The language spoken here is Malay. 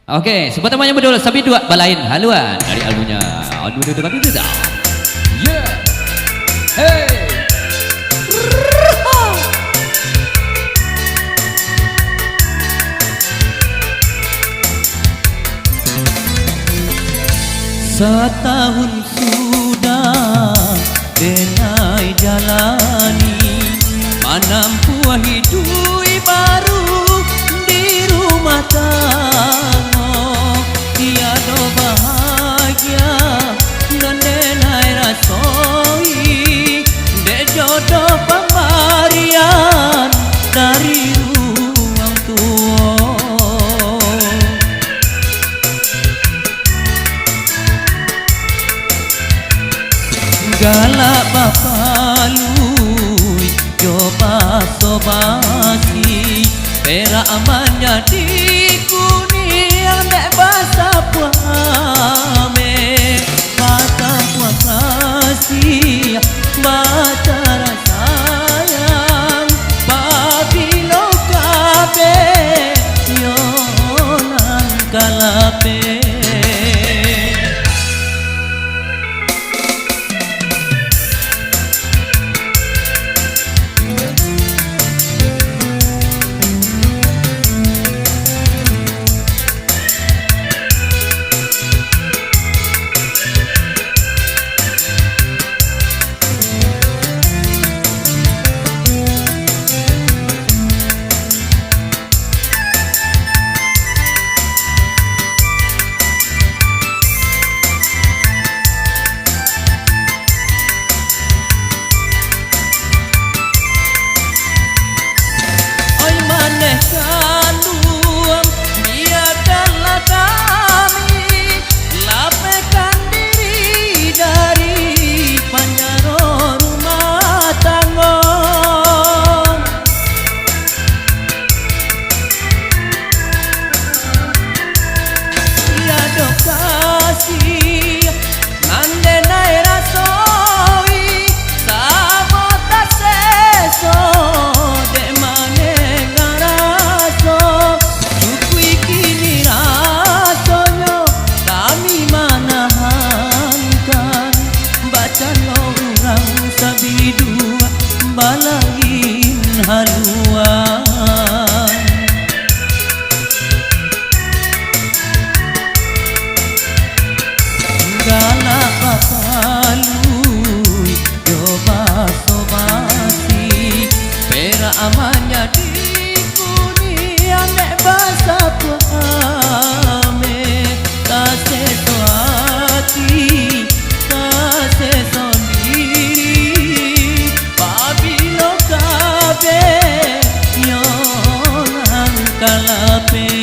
Okey, sebutan yang berdua Sabi dua balain haluan dari albunya. Aduh dengan itu dah. Yeah. Hey. Setahun sudah denai jalani, menampu hidup baru di rumah tangga. Tiada bahagia dan denai rasoi, dek jodoh pemberian dari ruang tua. Galak bapalui coba sobasi perak amannya di kuning dek basa puame basa puasasi basa rasayang babilo kabe yonan kalape. Sabi dua balain haluan galak bapalui coba sobasi perak amannya di kuning dek basa puame kasih hati kasih yonan kalape.